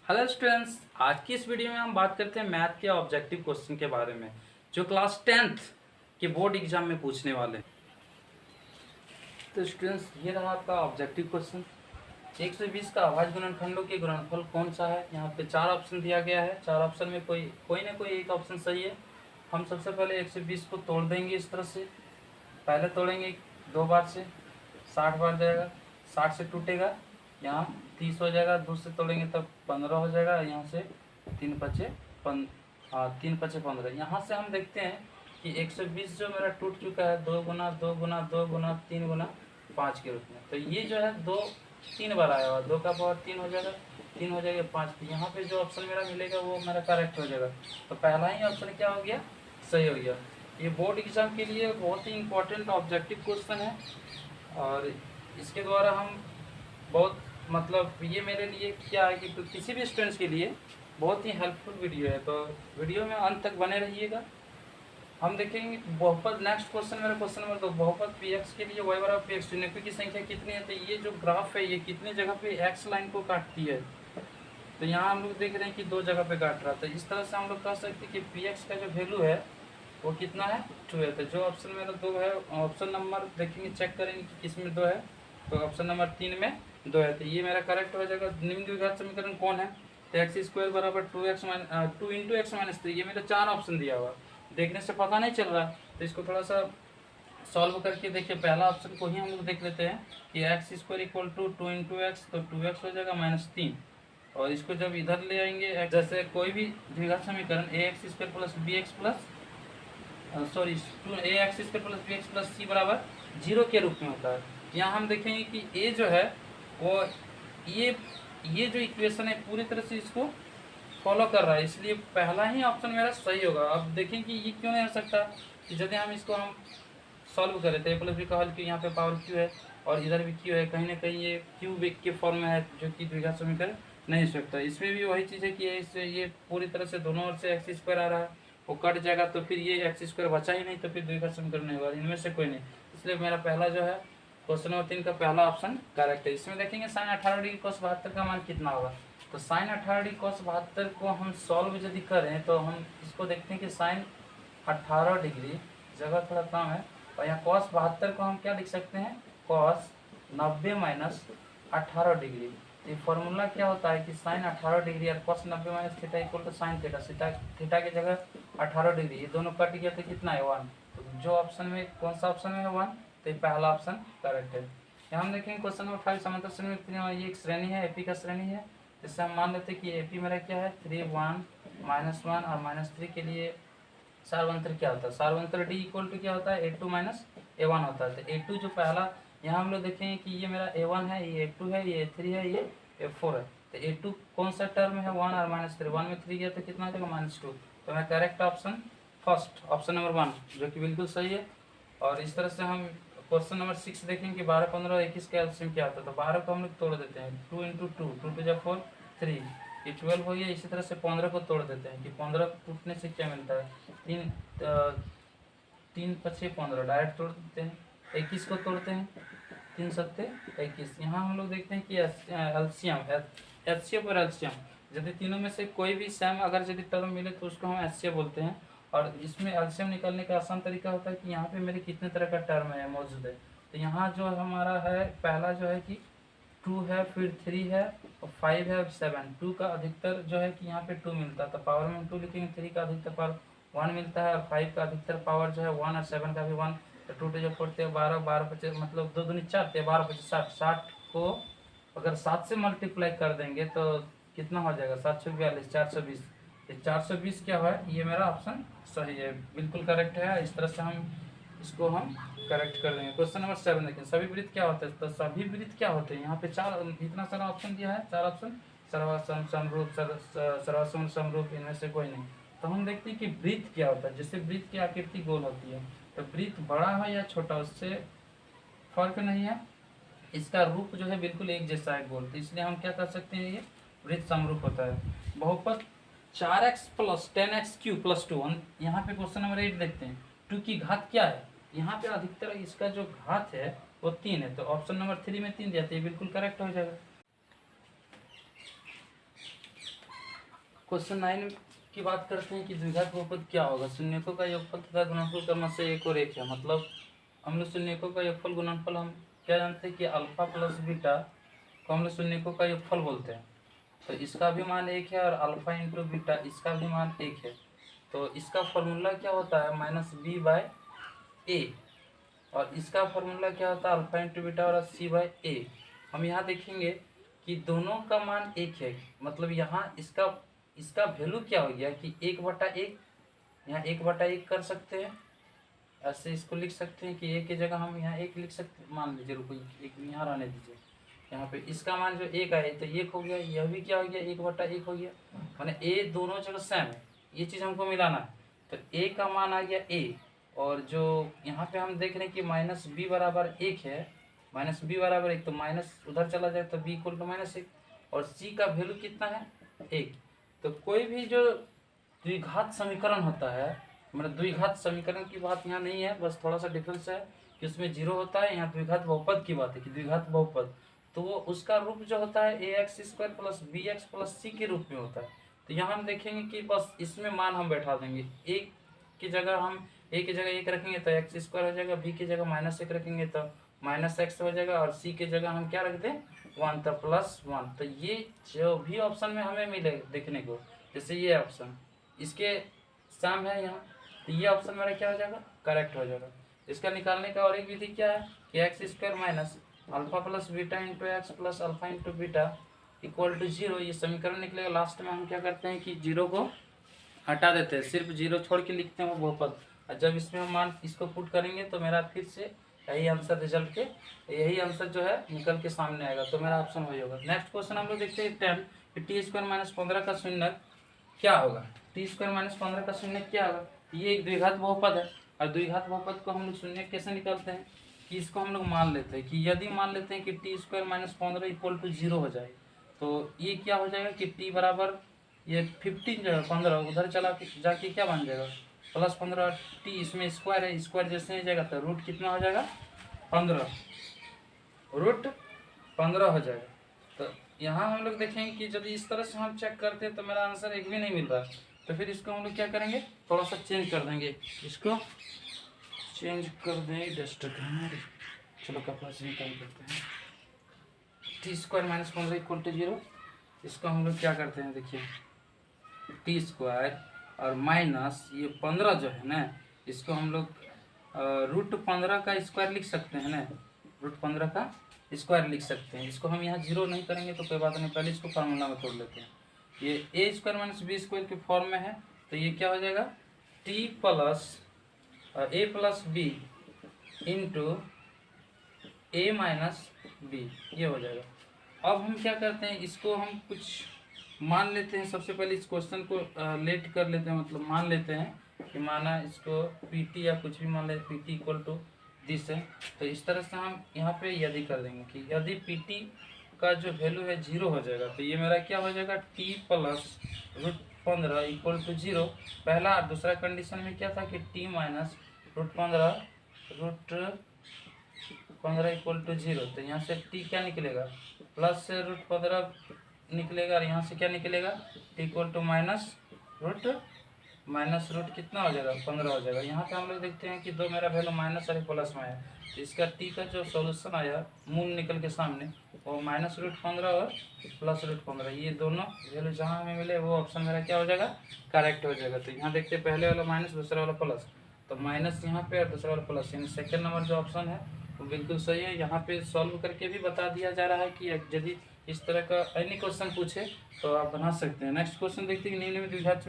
Hello students, आज की इस वीडियो में हम बात करते हैं मैथ के ऑब्जेक्टिव क्वेश्चन के बारे में जो क्लास 10th के बोर्ड एग्जाम में पूछने वाले हैं। तो स्टूडेंट्स, ये रहा आपका ऑब्जेक्टिव क्वेश्चन। 120 का अभाज्य गुणनखंडों के गुणनफल कौन सा है। यहाँ पे 4 ऑप्शन दिया गया है। 4 ऑप्शन में कोई ना कोई एक ऑप्शन सही है। हम सबसे पहले 120 को तोड़ देंगे इस तरह से। पहले तोड़ेंगे 2 बार से, 60 बार जाएगा, 60 से टूटेगा, यहाँ 30 हो जाएगा। 2 से तोड़ेंगे तब 15 हो जाएगा। यहाँ से 3 पचे 15। यहाँ से हम देखते हैं कि 120 जो मेरा टूट चुका है 2 गुना 2 गुना 2 गुना 3 गुना 5 के रूप में। तो ये जो है 2 3 बार आया हुआ, 2 का पावर 3 हो जाएगा, 3 हो जाएगा 5। तो यहाँ पे जो ऑप्शन मेरा मिलेगा वो मेरा करेक्ट हो जाएगा। तो पहला ही ऑप्शन क्या हो गया, सही हो गया। ये बोर्ड एग्जाम के लिए बहुत ही इम्पोर्टेंट ऑब्जेक्टिव क्वेश्चन है और इसके द्वारा हम बहुत ये मेरे लिए क्या है कि किसी भी स्टूडेंट्स के लिए बहुत ही हेल्पफुल वीडियो है। तो वीडियो में अंत तक बने रहिएगा। हम देखेंगे बहुपद। नेक्स्ट क्वेश्चन मेरा क्वेश्चन नंबर 2, बहुपद पी एक्स के लिए वाई बराबर पी एक्स निकट की संख्या कितनी है। तो ये जो ग्राफ है ये कितनी जगह पे एक्स लाइन को काटती है। तो यहाँ हम लोग देख रहे हैं कि 2 जगह पे काट रहा था। इस तरह से हम लोग कह सकते हैं कि पी एक्स का जो वैल्यू है वो कितना है, 2 है। तो जो ऑप्शन मेरा 2 है, ऑप्शन नंबर देखेंगे, चेक करेंगे कि किस में 2 है। तो ऑप्शन नंबर 3 में 2 है। तो ये मेरा करेक्ट हो जाएगा। निम्न द्विघात समीकरण कौन है। तो एक्स स्क्वायर बराबर 2 इंटू एक्स माइनस 3। ये मेरा 4 ऑप्शन दिया हुआ, देखने से पता नहीं चल रहा। तो इसको थोड़ा सा सॉल्व करके देखिए। पहला ऑप्शन को ही हम लोग देख लेते हैं कि x square equal to 2 into x, तो 2x हो जाएगा माइनस 3। और इसको जब इधर ले आएंगे, जैसे कोई भी द्विघात समीकरण a x square plus b x plus sorry 2ax square plus b x plus c बराबर 0 के रूप में होता है। यहाँ हम देखेंगे कि ए जो है वो ये जो इक्वेशन है पूरी तरह से इसको फॉलो कर रहा है, इसलिए पहला ही ऑप्शन मेरा सही होगा। अब देखें कि ये क्यों नहीं हो सकता कि यदि हम इसको सॉल्व करें तो ए प्लस बी का हल क्यों, यहाँ पे पावर क्यू है और इधर भी क्यू है, कहीं ना कहीं ये क्यू के फॉर्म में है जो कि द्विघात समीकरण नहीं हो सकता। इसमें भी वही चीज़ है कि इससे ये पूरी तरह से दोनों ओर से एक्स स्क्वायर आ रहा है, वो कट जाएगा तो फिर ये एक्स स्क्वायर बचा ही नहीं, तो फिर द्विघात समीकरण नहीं होगा, इनमें से कोई नहीं। इसलिए मेरा पहला जो है क्वेश्चन नंबर 3 का पहला ऑप्शन करेक्ट है। इसमें देखेंगे साइन 18 डिग्री cos 72 का मान कितना होगा। तो साइन 18 डिग्री cos 72 को हम सॉल्व यदि करें तो हम इसको देखते हैं कि साइन 18 डिग्री, जगह थोड़ा कम है, और यहाँ cos 72 को हम क्या लिख सकते हैं, cos 90 माइनस 18 डिग्री। तो ये फॉर्मूला क्या होता है कि साइन 18 डिग्री और cos 90 minus theta equal to sine theta. Theta की जगह 18 डिग्री, ये दोनों कट गया तो कितना है 1। तो जो ऑप्शन में कौन सा ऑप्शन में है 1, तो ये पहला ऑप्शन करेक्ट है। यहाँ हम देखेंगे क्वेश्चन नंबर 5, समांतर श्रेणी में ये एक श्रेणी है, एपी का श्रेणी है। इससे हम मान लेते हैं कि एपी मेरा क्या है 3 1 -1 और -3 के लिए सार्वंतर क्या होता है। सार्वंतर डी इक्वल टू क्या होता है, A2 माइनस A1 होता है। तो A2 जो पहला यहाँ हम लोग देखेंगे कि ये मेरा A1 है, ये A2 है, ये A3 है, ये A4 है। तो A2 कौन सा टर्म है 1 और -3, 1 में 3 गया तो कितना हो जाएगा -2। तो मैं correct option first option number 1 जो कि बिल्कुल सही है। और इस तरह से हम क्वेश्चन नंबर 6 देखेंगे कि 12 15 21 का एलसीएम क्या होता है। तो 12 को हम लोग तोड़ देते हैं, 2 इंटू 2, 2 टू जा 4 3, ये 12 हो गया। इसी तरह से 15 को तोड़ देते हैं कि 15 टूटने से क्या मिलता है, 3 पचे 15, डायरेक्ट तोड़ देते हैं। 21 को तोड़ते हैं, 3 सत्ते 21। यहाँ हम लोग देखते हैं कि एलसीएम एचसीएफ और एलसीएम, यदि तीनों में से कोई भी सेम अगर यदि टर्म मिले तो उसको हम एचसीएफ बोलते हैं। और इसमें एलसीएम निकालने का आसान तरीका होता है कि यहाँ पे मेरे कितने तरह का टर्म है मौजूद है। तो यहाँ जो हमारा है पहला जो है कि 2 है, फिर 3 है और 5 है और 7। 2 का अधिकतर जो है कि यहाँ पे 2 मिलता है तो पावर में 2 लिखेंगे। 3 का अधिकतर पावर 1 मिलता है और 5 का अधिकतर पावर जो है 1 और 7 का भी 1। तो 2 टू जो 4 12 12 25 मतलब 2 दूनी 4 12 25 60। 60 को अगर 7 से मल्टीप्लाई कर देंगे तो कितना हो जाएगा, 7 6 42 420। ये 420 क्या है, ये मेरा ऑप्शन सही है, बिल्कुल करेक्ट है। इस तरह से इसको हम करेक्ट कर देंगे। क्वेश्चन नंबर 7 देखें, सभी वृत्त क्या होते हैं। तो सभी वृत्त क्या होते हैं, यहाँ पे 4 इतना सारा ऑप्शन दिया है, 4 ऑप्शन सर्वासम समरूप सर्वासम समरूप, इनमें से कोई नहीं। तो हम देखते हैं कि वृत्त क्या होता है। जैसे वृत्त की आकृति गोल होती है, तो वृत्त बड़ा है या छोटा उससे फर्क नहीं है, इसका रूप जो है बिल्कुल एक जैसा है गोल, तो इसलिए हम क्या कर सकते हैं, ये वृत्त समरूप होता है। बहुपद 4x plus 10x Q plus 2, हम यहाँ पे क्वेश्चन नंबर 8 देखते हैं। 2 की घात क्या है, यहाँ पे अधिकतर इसका जो घात है वो 3 है। तो ऑप्शन नंबर 3 में 3 दिया, तो ये बिल्कुल करेक्ट हो जाएगा। क्वेश्चन 9 की बात करते हैं कि द्विघात बहुपद क्या होगा। शून्यकों का योगफल तथा गुणनफल क्रमशः से एक और एक है। मतलब हम लोग शून्यकों का योगफल गुणनफल हम क्या जानते हैं कि अल्फा प्लस बीटा को हम लोग शून्यकों का योगफल बोलते हैं। तो इसका भी मान एक है और अल्फा इंटू बीटा इसका भी मान एक है। तो इसका फॉर्मूला क्या होता है माइनस बी बाय ए, और इसका फॉर्मूला क्या होता है अल्फा इंटू बीटा और सी बाय ए। हम यहाँ देखेंगे कि दोनों का मान एक है। मतलब यहाँ इसका वैल्यू क्या हो गया कि 1/1, यहाँ 1/1 कर सकते हैं। ऐसे इसको लिख सकते हैं कि ए की जगह हम यहाँ एक लिख सकते हैं। मान लीजिए रुको एक यहाँ रहने दीजिए। यहाँ पे इसका मान जो एक आए तो एक हो गया, यह भी क्या हो गया 1/1 हो गया। माने ए दोनों जगह सेम है, ये चीज़ हमको मिलाना है। तो ए का मान आ गया ए, और जो यहाँ पे हम देख रहे हैं कि माइनस बी बराबर एक है, माइनस बी बराबर एक, तो माइनस उधर चला जाए तो बी इक्वल टू -1, और सी का वैल्यू कितना है 1। तो कोई भी जो द्विघात समीकरण होता है, मतलब द्विघात समीकरण की बात यहाँ नहीं है, बस थोड़ा सा डिफरेंस है कि उसमें जीरो होता है। यहाँ द्विघात बहुपद की बात है कि द्विघात बहुपद, तो वो उसका रूप जो होता है ax² plus bx plus c के रूप में होता है। तो यहाँ हम देखेंगे कि बस इसमें मान हम बैठा देंगे। एक की जगह हम a की जगह 1 रखेंगे तो x² हो जाएगा, b की जगह -1 रखेंगे तो -x हो जाएगा, और c की जगह हम क्या रख दें 1 तो +1। तो ये जो भी ऑप्शन में हमें मिले देखने को, जैसे ये ऑप्शन इसके सम है यहाँ, तो ये ऑप्शन मेरा क्या हो जाएगा करेक्ट हो जाएगा। इसका निकालने का और एक विधि क्या है कि x² minus alpha plus beta into x plus alpha into beta equal to 0, ये समीकरण निकलेगा। लास्ट में हम क्या करते हैं कि 0 को हटा देते हैं, सिर्फ 0 छोड़ के लिखते हैं वो बहुपद, और जब इसमें हम मान इसको पुट करेंगे तो मेरा फिर से यही आंसर रिजल्ट के यही आंसर जो है निकल के सामने आएगा। तो मेरा ऑप्शन वही होगा। नेक्स्ट क्वेश्चन हम लोग देखते हैं 10 कि t² - 15 का शून्य क्या होगा। t² - 15 का शून्य क्या होगा। ये एक द्विघात बहुपद है, और द्विघात बहुपद को हम लोग शून्य कैसे निकालते हैं कि इसको हम लोग मान लेते हैं कि यदि मान लेते हैं कि t² - 15 इक्वल टू 0 हो जाए, तो ये क्या हो जाएगा कि t बराबर ये 15 जो है 15 उधर चला जाके क्या बन जाएगा +15, t इसमें स्क्वायर है, स्क्वायर जैसे ही जाएगा तो रूट कितना हो जाएगा 15, रूट 15 हो जाएगा। तो यहाँ हम लोग देखेंगे कि जब इस तरह से हम चेक करते हैं तो मेरा आंसर एक भी नहीं मिल रहा, तो फिर इसको हम लोग क्या करेंगे थोड़ा सा चेंज कर देंगे, इसको चेंज कर देंगे डस्ट। चलो कपड़ा से निकाल करते हैं। t² - 15 इक्वल टू 0, इसको हम लोग क्या करते हैं देखिए t² और माइनस ये 15 जो है ना, इसको हम लोग रूट 15 का स्क्वायर लिख सकते हैं ना, रूट 15 का स्क्वायर लिख सकते हैं। इसको हम यहाँ 0 नहीं करेंगे तो कोई बात नहीं, पहले इसको फार्मूला में तोड़ लेते हैं। ये a² - b² के फॉर्म में है, तो ये क्या हो जाएगा t plus a plus b into a minus b, ये हो जाएगा। अब हम क्या करते हैं इसको हम कुछ मान लेते हैं। सबसे पहले इस क्वेश्चन को लेट कर लेते हैं, मतलब मान लेते हैं कि माना इसको pt या कुछ भी मान लेते pt इक्वल टू दिस है। तो इस तरह से हम यहाँ पे यदि कर देंगे कि यदि pt का जो वैल्यू है 0 हो जाएगा, तो ये मेरा क्या हो जाएगा t plus root 15 equal to 0। पहला और दूसरा कंडीशन में क्या था कि t minus root 15 equal to 0। तो यहाँ से t क्या निकलेगा प्लस रूट 15 निकलेगा, और यहाँ से क्या निकलेगा t equal to minus root कितना हो जाएगा 15 हो जाएगा। यहाँ पे हम लोग देखते हैं कि दो मेरा वैल्यू माइनस और प्लस में है, तो इसका t का जो सॉल्यूशन आया मूल निकल के सामने वो -√15 और +√15, ये दोनों वैल्यू जहाँ हमें मिले वो ऑप्शन मेरा क्या हो जाएगा करेक्ट हो जाएगा। तो यहाँ देखते हैं पहले वाला माइनस दूसरा वाला प्लस, तो माइनस यहाँ पे और दूसरा वाला प्लस, यानी सेकेंड नंबर जो ऑप्शन है वो बिल्कुल सही है। यहाँ पे सॉल्व करके भी बता दिया जा रहा है कि यदि इस तरह का अन्य क्वेश्चन पूछे तो आप बना सकते हैं। नेक्स्ट क्वेश्चन देखते हैं निम्न में द्विघात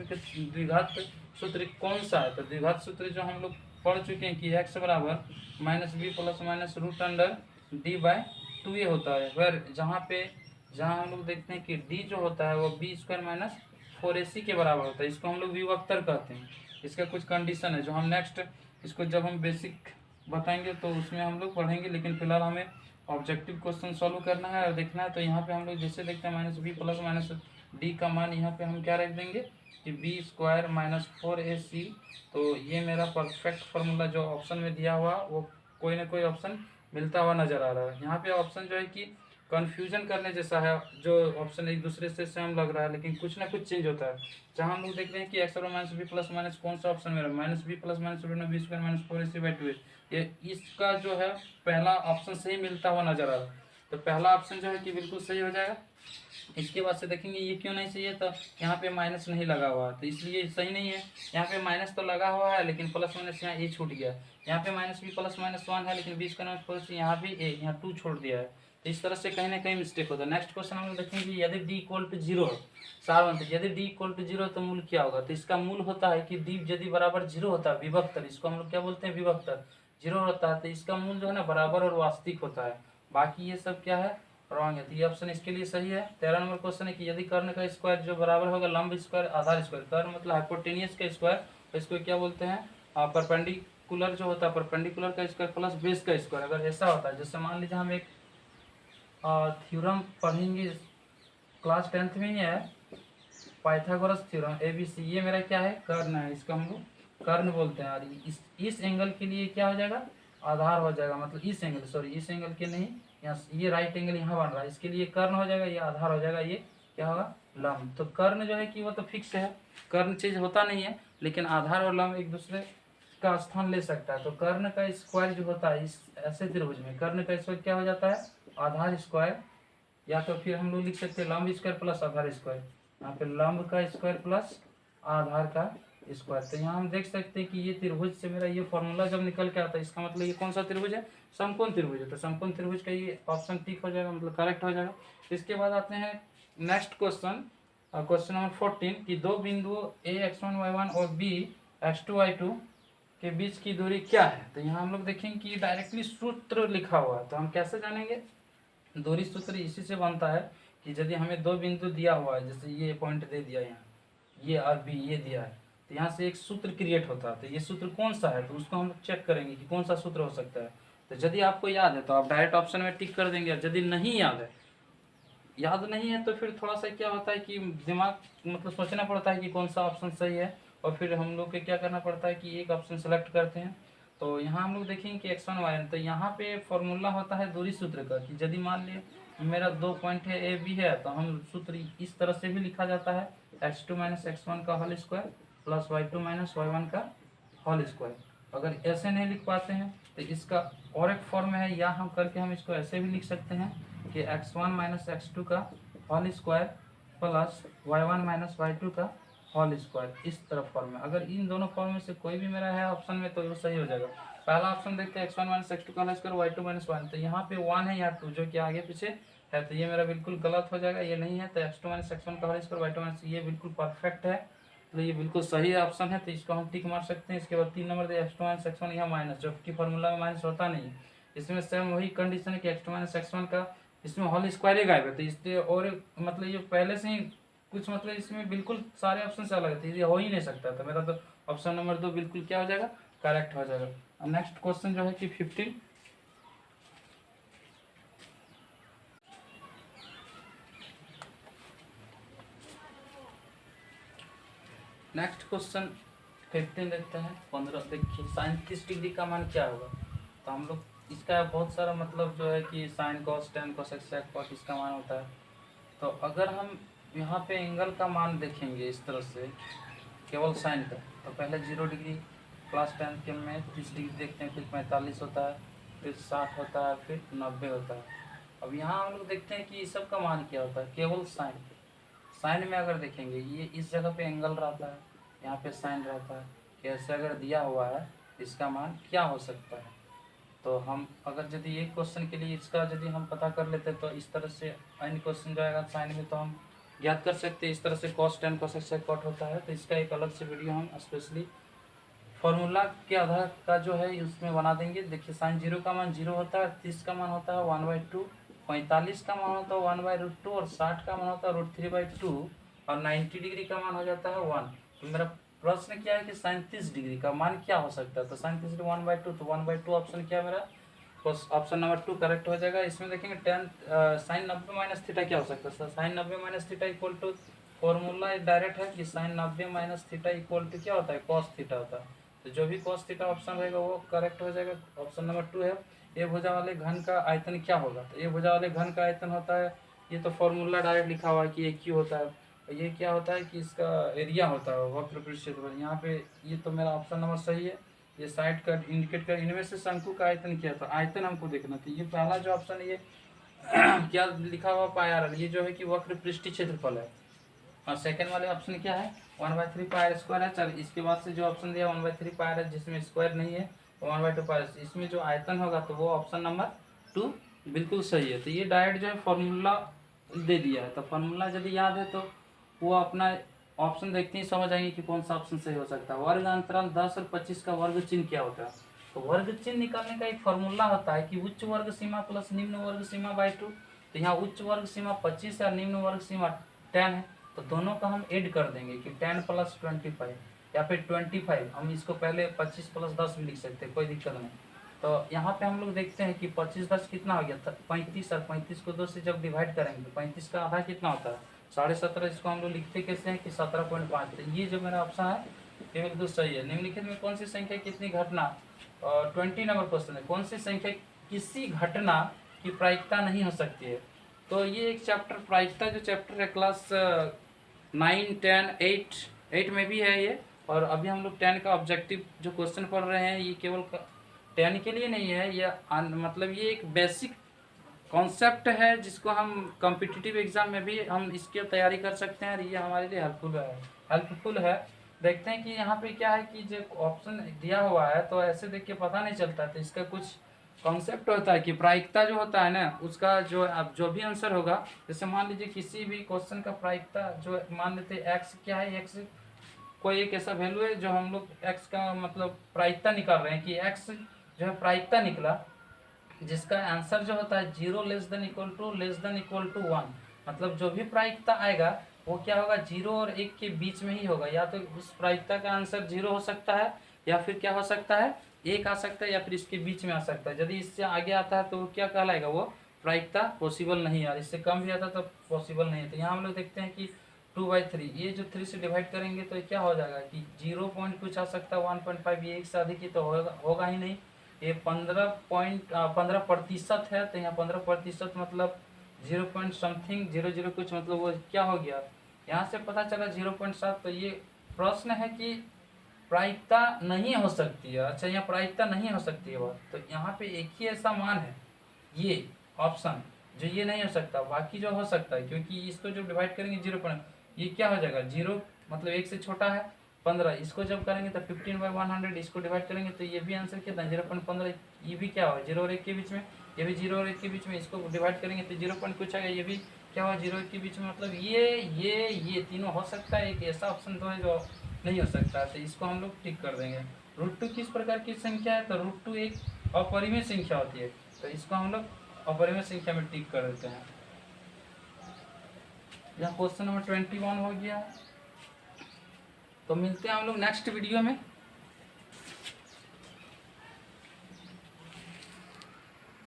सूत्र कौन सा है। तो द्विघात सूत्र जो हम लोग पढ़ चुके हैं कि x बराबर -b प्लस -√d/2a होता है। फिर जहाँ हम लोग देखते हैं कि d जो होता है वो b² - 4ac के बराबर होता है, इसको हम लोग विभक्तर कहते हैं। इसका कुछ कंडीशन है जो हम नेक्स्ट इसको जब हम बेसिक बताएंगे तो उसमें हम लोग पढ़ेंगे, लेकिन फिलहाल हमें ऑब्जेक्टिव क्वेश्चन सॉल्व करना है और देखना है। तो यहाँ पे हम लोग जैसे देखते हैं -b प्लस -d का मान यहाँ पे हम क्या रख देंगे कि b² - 4ac। तो ये मेरा परफेक्ट फार्मूला जो ऑप्शन में दिया हुआ वो कोई ना कोई ऑप्शन मिलता हुआ नजर आ रहा है। यहाँ पे ऑप्शन जो है कि कन्फ्यूजन करने जैसा है, जो ऑप्शन एक दूसरे से सेम लग रहा है लेकिन कुछ ना कुछ चेंज होता है। जहाँ हम लोग देख रहे हैं कि एक्स और माइनस बी प्लस माइनस कौन सा ऑप्शन मेरा minus B plus minus B square minus 4ac/2, ये इसका जो है पहला ऑप्शन सही मिलता हुआ नजर आ रहा है। तो पहला ऑप्शन जो है कि बिल्कुल सही हो जाएगा। इसके बाद से देखेंगे ये क्यों नहीं सही है, तो यहाँ पे माइनस नहीं लगा हुआ है तो इसलिए सही नहीं है। यहाँ पे माइनस तो लगा हुआ है लेकिन प्लस माइनस यहाँ ए छूट गया। यहाँ पे माइनस बी प्लस माइनस 1 है लेकिन बी स्क्वायर माइनस 4 यहाँ भी ए, यहाँ 2 छोड़ दिया है। तो इस तरह से कहीं ना कहीं मिस्टेक होता है। नेक्स्ट क्वेश्चन हम लोग देखेंगे यदि डी इक्वल टू जीरो, सार बनते यदि डी इक्वल टू जीरो तो मूल क्या होगा। तो इसका मूल होता है कि डी यदि बराबर जीरो होता है विभक्तर, इसको हम लोग क्या बोलते हैं विभक्तर, जीरो होता है तो इसका मूल जो है ना बराबर और वास्तविक होता है। बाकी ये सब क्या है रॉन्ग है, तो ये ऑप्शन इसके लिए सही है। 13 नंबर क्वेश्चन है कि यदि कर्ण का स्क्वायर जो बराबर होगा लंब स्क्वायर आधार स्क्वायर, कर्ण मतलब हाइपोटेनियस का स्क्वायर, तो इसको क्या बोलते हैं परपेंडिकुलर जो होता है परपेंडिकुलर का स्क्वायर प्लस बेस का स्क्वायर। अगर ऐसा होता है जैसे मान लीजिए हम एक थ्योरम पढ़ेंगे क्लास 10th में ही है, पाइथागोरस थ्योरम ABC, ये मेरा क्या है कर्ण है, इसको हम लोग कर्ण बोलते हैं। और इस एंगल के लिए क्या हो जाएगा आधार हो जाएगा, मतलब इस एंगल सॉरी इस एंगल के नहीं, यहाँ ये राइट एंगल यहाँ बन रहा है इसके लिए कर्ण हो जाएगा, ये आधार हो जाएगा, ये क्या होगा लंब। तो कर्ण जो है कि वो तो फिक्स है, कर्ण चीज होता नहीं है, लेकिन आधार और लंब एक दूसरे का स्थान ले सकता है। तो कर्ण का स्क्वायर जो होता है इस ऐसे त्रिभुज में कर्ण का स्क्वायर क्या हो जाता है आधार स्क्वायर, या तो फिर हम लोग लिख सकते हैं लंब स्क्वायर प्लस आधार स्क्वायर। यहाँ पे लंब का स्क्वायर प्लस आधार का स्क्वायर। तो यहाँ हम देख सकते हैं कि ये त्रिभुज से मेरा ये फॉर्मूला जब निकल के आता है इसका मतलब ये कौन सा त्रिभुज है समकोण त्रिभुज है। तो समकोण त्रिभुज का ये ऑप्शन टिक हो जाएगा, मतलब करेक्ट हो जाएगा। इसके बाद आते हैं नेक्स्ट क्वेश्चन, क्वेश्चन नंबर 14 कि दो बिंदुओं a x1 y1 और b x2 y2 के बीच की दूरी क्या है। तो यहाँ हम लोग देखेंगे कि डायरेक्टली सूत्र लिखा हुआ है, तो हम कैसे जानेंगे दूरी सूत्र इसी से बनता है कि यदि हमें दो बिंदु दिया हुआ है, जैसे ये पॉइंट दे दिया यहाँ ये और बी ये दिया है, तो यहाँ से एक सूत्र क्रिएट होता है। तो ये सूत्र कौन सा है तो उसको हम चेक करेंगे कि कौन सा सूत्र हो सकता है। तो यदि आपको याद है तो आप डायरेक्ट ऑप्शन में टिक कर देंगे, और यदि नहीं याद नहीं है तो फिर थोड़ा सा क्या होता है कि दिमाग मतलब सोचना पड़ता है कि कौन सा ऑप्शन सही है, और फिर हम लोग को क्या करना पड़ता है कि एक ऑप्शन सेलेक्ट करते हैं। तो यहाँ हम लोग देखेंगे कि x1 y1, तो यहाँ पे फॉर्मूला होता है दूरी सूत्र का कि यदि मान लिया मेरा दो पॉइंट है ए बी है, तो हम सूत्र इस तरह से भी लिखा जाता है x2 माइनस x1 का whole square plus y2 minus y1 का होल स्क्वायर। अगर ऐसे नहीं लिख पाते हैं तो इसका और एक फॉर्म है, या हम करके हम इसको ऐसे भी लिख सकते हैं कि x1 माइनस x2 का whole square plus y1 minus y2 का होल स्क्वायर, इस तरफ फॉर्म में। अगर इन दोनों फॉर्म में से कोई भी मेरा है ऑप्शन में तो वो सही हो जाएगा। पहला ऑप्शन देखते हैं x1 माइनस x2 का होल स्क्वायर y2 माइनस 1, तो यहाँ पे 1 है या 2 जो कि आगे पीछे है, तो ये मेरा बिल्कुल गलत हो जाएगा, ये नहीं है। तो x2 माइनस x1 का होल स्क्वायर y2 माइनस, ये बिल्कुल परफेक्ट है, तो ये बिल्कुल सही ऑप्शन है, तो इसको हम टिक मार सकते हैं। इसके बाद 3 नंबर दे x2 माइनस x1 यहाँ माइनस, जो कि फॉर्मूला में माइनस होता नहीं है। इसमें सेम वही कंडीशन है कि x2 माइनस x1 का इसमें होल स्क्वायर ही गायब है, तो इसलिए और मतलब ये पहले से ही कुछ मतलब इसमें बिल्कुल सारे ऑप्शन से अलग थे, ये हो ही नहीं सकता। तो मेरा तो ऑप्शन नंबर 2 बिल्कुल क्या हो जाएगा करेक्ट हो जाएगा। अब नेक्स्ट क्वेश्चन जो है कि 15, नेक्स्ट क्वेश्चन 15 देखते हैं। 15 देखिए साइन 30 डिग्री का मान क्या होगा। तो हम लोग इसका बहुत सारा मतलब जो है कि sine cos tan cosec sec cot इसका मान होता है। तो अगर हम यहाँ पे एंगल का मान देखेंगे इस तरह से केवल साइन का, तो पहले 0 डिग्री क्लास 10 के में 30 डिग्री देखते हैं, फिर 45 होता है, फिर 60 होता है, फिर 90 होता है। अब यहाँ हम लोग देखते हैं कि इस सब का मान क्या होता है केवल साइन। साइन में अगर देखेंगे ये इस जगह पे एंगल रहता है, यहाँ पे साइन रहता है, कैसे अगर दिया हुआ है इसका मान क्या हो सकता है। तो हम अगर यदि एक क्वेश्चन के लिए इसका यदि हम पता कर लेते तो इस तरह से अन्य क्वेश्चन जो आएगा साइन में तो हम ज्ञात कर सकते हैं। इस तरह से cos tan cosec sec cot होता है, तो इसका एक अलग से वीडियो हम स्पेशली फॉर्मूला के आधार का जो है उसमें बना देंगे। देखिए साइन 0 का मान 0 होता है, 30 का मान होता है 1/2, 45 का मान होता है 1/√2 और 60 का मान होता है √3/2 और 90 डिग्री का मान हो जाता है 1। तो मेरा प्रश्न क्या है कि साइन 30 डिग्री का मान क्या हो सकता है। तो साइन 30 डिग्री 1/2, तो 1/2 ऑप्शन क्या है मेरा ऑप्शन नंबर 2 करेक्ट हो जाएगा। इसमें देखेंगे टेन साइन 90 माइनस थीटा क्या हो सकता है। Sine 90 minus theta equal to formula direct है कि sine 90 minus theta equal to क्या होता है कॉस थीटा होता है। तो जो भी कॉस थीटा ऑप्शन रहेगा वो करेक्ट हो जाएगा, ऑप्शन नंबर 2 है। ए भुजा वाले घन का आयतन क्या होगा। तो ए भुजा वाले घन का आयतन होता है, ये तो फॉर्मूला डायरेक्ट लिखा हुआ है कि ए क्यू होता है, और ये क्या होता है कि इसका एरिया होता है वक्र पृष्ठ क्षेत्रफल। यहाँ पे ये तो मेरा ऑप्शन नंबर सही है, ये साइड का इंडिकेट कर। इनमें से शंकु का आयतन क्या था, आयतन हमको देखना था। ये पहला जो ऑप्शन है ये क्या लिखा हुआ पाया, ये जो है कि वक्र पृष्ठ क्षेत्रफल है। और सेकंड वाले ऑप्शन क्या है, 1/3 पायर स्क्वायर है। चल इसके बाद से जो ऑप्शन दिया 1/3 पायर है, जिसमें स्क्वायर नहीं है, 1/2 पायर, इसमें जो आयतन होगा तो वो ऑप्शन नंबर 2 बिल्कुल सही है। तो ये डायरेक्ट जो है फॉर्मूला दे दिया है, तो फॉर्मूला यदि याद है तो वो अपना ऑप्शन देखते ही समझ आएंगे कि कौन सा ऑप्शन सही हो सकता है। वर्ग अंतराल 10 और 25 का वर्ग चिन्ह क्या होता है। तो वर्ग चिन्ह निकालने का एक फॉर्मूला होता है कि उच्च वर्ग सीमा प्लस निम्न वर्ग सीमा बाई 2। तो यहाँ उच्च वर्ग सीमा 25 है और निम्न वर्ग सीमा 10 है, तो दोनों का हम ऐड कर देंगे कि 10 + 25 या फिर 25। हम इसको पहले 25 + 10 भी लिख सकते हैं, कोई दिक्कत नहीं। तो यहाँ पे हम लोग देखते हैं कि 25 10 कितना हो गया, 35, और 35 को 2 से जब डिवाइड करेंगे 35 का आधा कितना होता है 17.5। इसको हम लोग लिखते कैसे हैं कि 17.5। तो ये जो मेरा ऑप्शन है ये बिल्कुल सही है। निम्नलिखित में कौन सी संख्या कितनी घटना, 20 नंबर क्वेश्चन है, कौन सी संख्या किसी घटना की प्रायिकता नहीं हो सकती है। तो ये एक चैप्टर प्रायिकता जो चैप्टर है क्लास 9 10 8 में भी है ये। और अभी हम लोग 10 का ऑब्जेक्टिव जो क्वेश्चन पढ़ रहे हैं ये केवल 10 के लिए नहीं है, ये मतलब ये एक बेसिक कॉन्सेप्ट है जिसको हम कॉम्पिटिटिव एग्जाम में भी हम इसकी तैयारी कर सकते हैं, और ये हमारे लिए हेल्पफुल है। देखते हैं कि यहाँ पे क्या है कि जो ऑप्शन दिया हुआ है तो ऐसे देख के पता नहीं चलता, तो इसका कुछ कॉन्सेप्ट होता है कि प्रायिकता जो होता है ना उसका जो अब जो भी आंसर होगा, जैसे मान लीजिए किसी भी क्वेश्चन का प्रायिकता जो मान लेते हैं एक्स क्या है, एक्स कोई एक ऐसा वैल्यू है जो हम लोग एक्स का मतलब प्रायिकता निकाल रहे हैं कि एक्स जो है प्रायिकता निकला, जिसका आंसर जो होता है 0 <= 1। मतलब जो भी प्रायिकता आएगा वो क्या होगा 0 और 1 के बीच में ही होगा, या तो उस प्रायिकता का आंसर 0 हो सकता है, या फिर क्या हो सकता है 1 आ सकता है, या फिर इसके बीच में आ सकता है। यदि इससे आगे आता है तो वो क्या कहलाएगा, वो प्रायिकता पॉसिबल नहीं है, और इससे कम भी आता है तो पॉसिबल नहीं है। तो यहाँ हम लोग देखते हैं कि 2/3, ये जो 3 से डिवाइड करेंगे तो क्या हो जाएगा कि 0 पॉइंट कुछ आ सकता है 1.5, ये एक से अधिक ही तो होगा ही नहीं। ये 15% है, तो यहाँ 15% मतलब 0 पॉइंट समथिंग 00 कुछ, मतलब वो क्या हो गया, यहाँ से पता चला 0.7। तो ये प्रश्न है कि प्रायिकता नहीं हो सकती है। अच्छा यहाँ प्रायिकता नहीं हो सकती है बात, तो यहाँ पे एक ही ऐसा मान है ये ऑप्शन जो ये नहीं हो सकता, बाकी जो हो सकता है, क्योंकि इसको जब डिवाइड करेंगे 0 ये क्या हो जाएगा 0 मतलब 1 से छोटा है 15, इसको जब करेंगे तो 15/100, इसको डिवाइड करेंगे तो ये भी आंसर कितना 0.15, ये भी क्या होगा 0 और 1 के बीच में, ये भी 0 और 1 के बीच में, इसको डिवाइड करेंगे तो 0 पॉइंट कुछ आएगा, ये भी क्या होगा 0 1 के बीच में। मतलब ये तीनों हो सकता है, एक ऐसा ऑप्शन तो है जो नहीं हो सकता, तो इसको हम लोग टिक कर देंगे। √2 किस प्रकार की संख्या है, तो √2 एक अपरिमेय संख्या होती है, तो इसको हम लोग अपरिमेय संख्या में टिक कर देते हैं। यहाँ क्वेश्चन नंबर 21 हो गया। तो मिलते हैं हम लोग नेक्स्ट वीडियो में।